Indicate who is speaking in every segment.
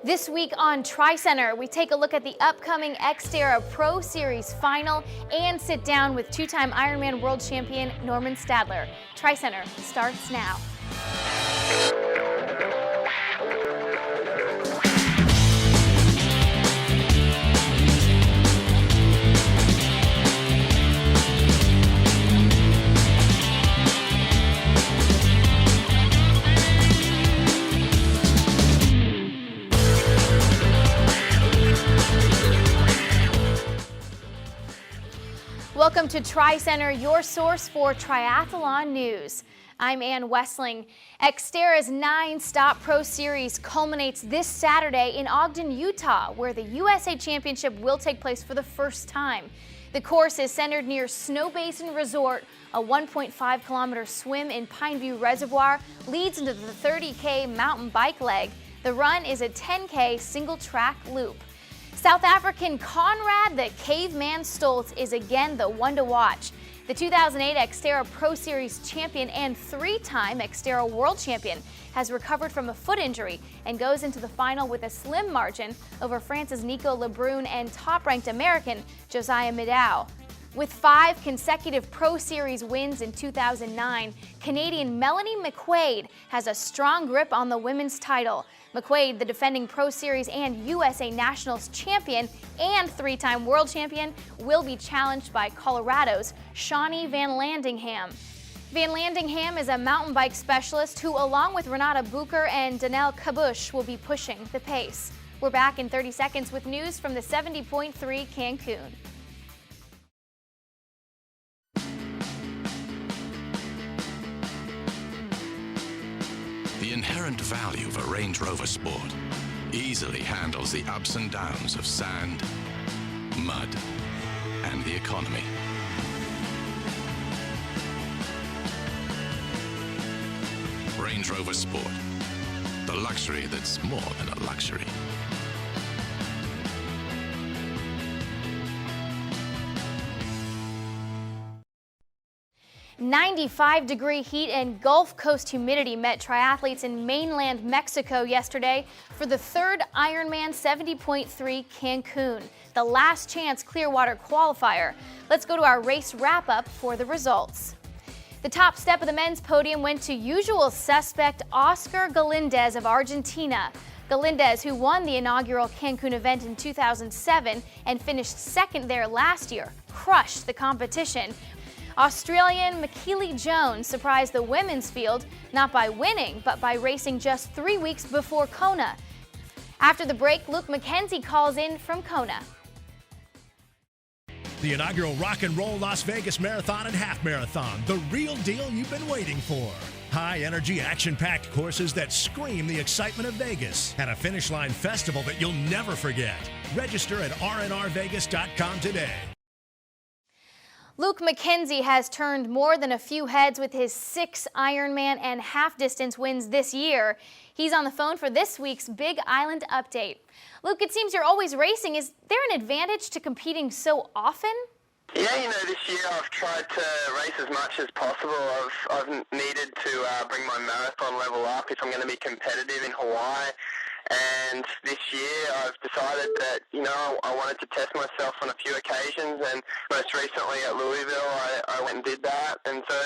Speaker 1: This week on TriCenter, we take a look at the upcoming XTERRA Pro Series final and sit down with two-time Ironman world champion Normann Stadler. TriCenter starts now. Welcome to TriCenter, your source for triathlon news. I'm Ann Wessling. XTERRA's 9-stop Pro Series culminates this Saturday in Ogden, Utah, where the USA Championship will take place for the first time. The course is centered near Snow Basin Resort. A 1.5-kilometer swim in Pineview Reservoir leads into the 30K mountain bike leg. The run is a 10K single-track loop. South African Conrad the Caveman Stoltz is again the one to watch. The 2008 XTERRA Pro Series champion and three-time XTERRA World Champion has recovered from a foot injury and goes into the final with a slim margin over France's Nico Lebrun and top-ranked American Josiah Middaugh. With 5 consecutive Pro Series wins in 2009, Canadian Melanie McQuaid has a strong grip on the women's title. McQuaid, the defending Pro Series and USA Nationals champion and three-time world champion, will be challenged by Colorado's Shawnee Van Landingham. Van Landingham is a mountain bike specialist who, along with Renata Bucher and Danelle Kabush, will be pushing the pace. We're back in 30 seconds with news from the 70.3 Cancun.
Speaker 2: The inherent value of a Range Rover Sport easily handles the ups and downs of sand, mud, and the economy. Range Rover Sport, the luxury that's more than a luxury.
Speaker 1: 95-degree heat and Gulf Coast humidity met triathletes in mainland Mexico yesterday for the third Ironman 70.3 Cancun, the last chance Clearwater qualifier. Let's go to our race wrap-up for the results. The top step of the men's podium went to usual suspect Oscar Galindez of Argentina. Galindez, who won the inaugural Cancun event in 2007 and finished second there last year, crushed the competition. Australian McKeely Jones surprised the women's field, not by winning, but by racing just 3 weeks before Kona. After the break, Luke McKenzie calls in from Kona.
Speaker 3: The inaugural Rock and Roll Las Vegas Marathon and Half Marathon, the real deal you've been waiting for. High-energy, action-packed courses that scream the excitement of Vegas, and a finish line festival that you'll never forget. Register at rnrvegas.com today.
Speaker 1: Luke McKenzie has turned more than a few heads with his 6 Ironman and half-distance wins this year. He's on the phone for this week's Big Island update. Luke, it seems you're always racing. Is there an advantage to competing so often?
Speaker 4: Yeah, this year I've tried to race as much as possible. I've needed to bring my marathon level up if I'm going to be competitive in Hawaii. And this year I've decided that, I wanted to test myself on a few occasions, and most recently at Louisville I went and did that. And so,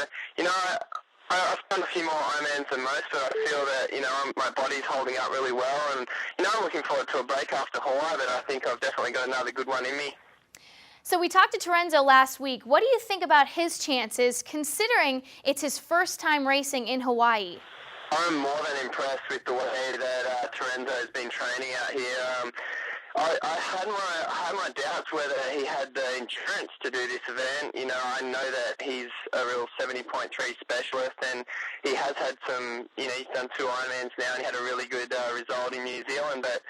Speaker 4: I've done a few more Ironmans than most, but I feel that, my body's holding up really well, and, I'm looking forward to a break after Hawaii, but I think I've definitely got another good one in me.
Speaker 1: So we talked to Terenzo last week. What do you think about his chances, considering it's his first time racing in Hawaii?
Speaker 4: I'm more than impressed with the way that Terenzo has been training out here. I had my doubts whether he had the endurance to do this event. I know that he's a real 70.3 specialist, and he has had some, he's done 2 Ironmans now, and he had a really good result in New Zealand. But,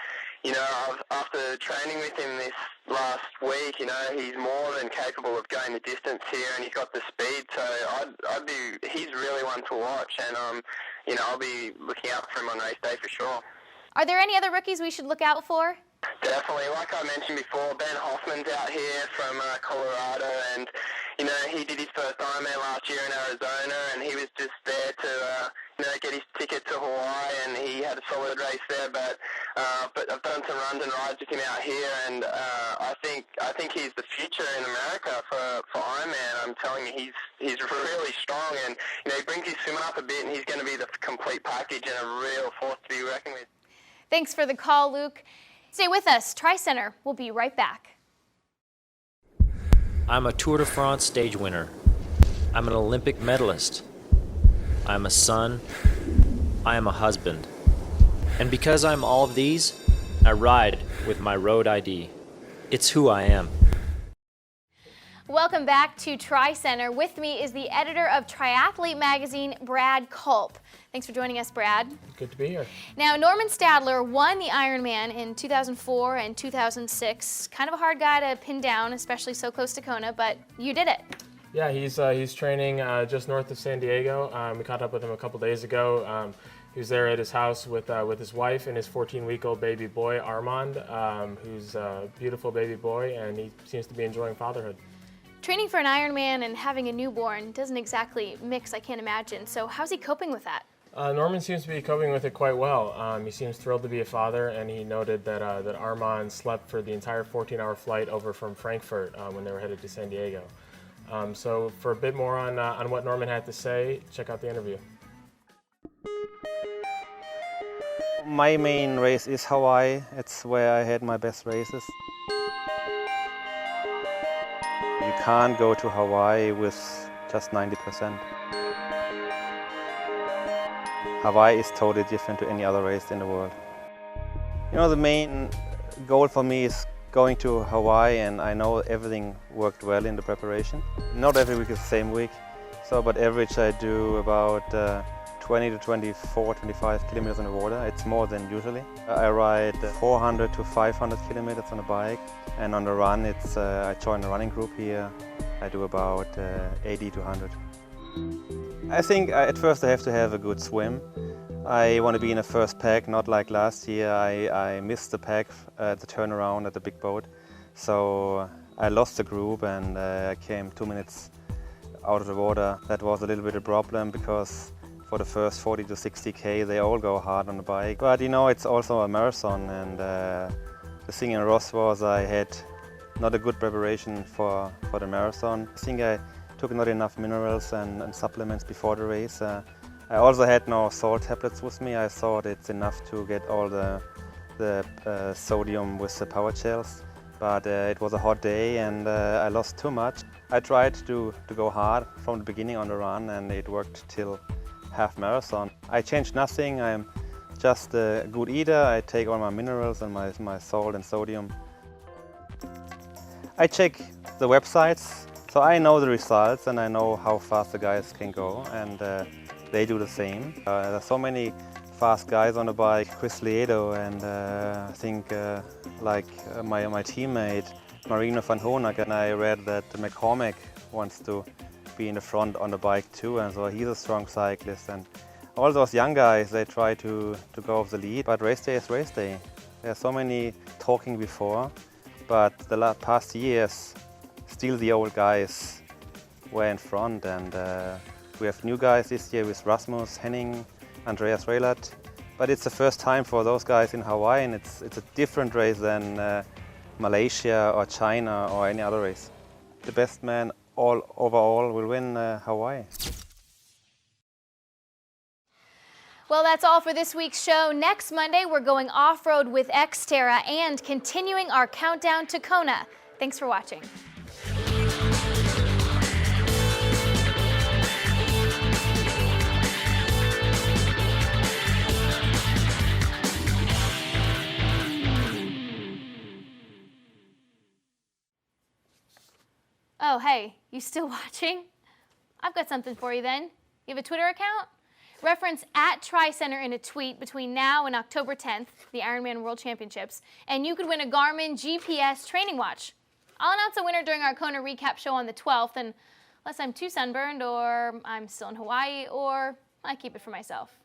Speaker 4: after training with him this last week, he's more than capable of going the distance here, and he's got the speed. So he's really one to watch, and I'll be looking out for him on race day for sure.
Speaker 1: Are there any other rookies we should look out for?
Speaker 4: Definitely. Like I mentioned before, Ben Hoffman's out here from Colorado, and he did his first Ironman last year in Arizona, and he was just there to get his ticket to Hawaii, and he had a solid race there. But I've done some runs and rides with him out here, and I think he's the future in America for Ironman. I'm telling you, he's really strong, and he brings his swimming up a bit, and he's going to be the complete package and a real force to be reckoned with.
Speaker 1: Thanks for the call, Luke. Stay with us. TriCenter. We'll be right back.
Speaker 5: I'm a Tour de France stage winner. I'm an Olympic medalist. I'm a son. I am a husband. And because I'm all of these, I ride with my road ID. It's who I am.
Speaker 1: Welcome back to TriCenter. With me is the editor of Triathlete magazine, Brad Culp. Thanks for joining us, Brad.
Speaker 6: Good to be here.
Speaker 1: Now, Normann Stadler won the Ironman in 2004 and 2006. Kind of a hard guy to pin down, especially so close to Kona, but you did it.
Speaker 6: Yeah, he's training just north of San Diego. We caught up with him a couple days ago. He was there at his house with his wife and his 14-week-old baby boy, Armand, who's a beautiful baby boy, and he seems to be enjoying fatherhood.
Speaker 1: Training for an Ironman and having a newborn doesn't exactly mix, I can't imagine. So how's he coping with that?
Speaker 6: Norman seems to be coping with it quite well. He seems thrilled to be a father, and he noted that Armand slept for the entire 14-hour flight over from Frankfurt when they were headed to San Diego. So for a bit more on what Norman had to say, check out the interview.
Speaker 7: My main race is Hawaii. It's where I had my best races. You can't go to Hawaii with just 90%. Hawaii is totally different to any other race in the world. The main goal for me is going to Hawaii, and I know everything worked well in the preparation. Not every week is the same week, but average I do about 20 to 24, 25 kilometers on the water. It's more than usually. I ride 400 to 500 kilometers on a bike, and on the run, I join a running group here. I do about 80 to 100. I think at first I have to have a good swim. I want to be in the first pack, not like last year. I missed the pack at the turnaround at the big boat. So I lost the group, and I came 2 minutes out of the water. That was a little bit of a problem because for the first 40 to 60K, they all go hard on the bike. But it's also a marathon, and the thing in Ross was I had not a good preparation for the marathon. I think I took not enough minerals and supplements before the race. I also had no salt tablets with me. I thought it's enough to get all the sodium with the power gels. But it was a hot day, and I lost too much. I tried to go hard from the beginning on the run, and it worked till half marathon. I changed nothing. I'm just a good eater. I take all my minerals and my salt and sodium. I check the websites, so I know the results and I know how fast the guys can go, and they do the same. There's so many fast guys on the bike, Chris Liedo, and I think my teammate Marino van Honak, and I read that McCormack wants to be in the front on the bike too, and so he's a strong cyclist. And all those young guys, they try to go off the lead, but race day is race day. There's so many talking before, but the past years, still the old guys were in front, and we have new guys this year with Rasmus Henning, Andreas Reilert, but it's the first time for those guys in Hawaii, and it's a different race than Malaysia or China or any other race. The best man overall will win Hawaii.
Speaker 1: Well, that's all for this week's show. Next Monday, we're going off-road with XTERRA and continuing our countdown to Kona. Thanks for watching. Oh, hey, you still watching? I've got something for you then. You have a Twitter account? Reference @TriCenter in a tweet between now and October 10th, the Ironman World Championships, and you could win a Garmin GPS training watch. I'll announce a winner during our Kona recap show on the 12th, unless I'm too sunburned, or I'm still in Hawaii, or I keep it for myself.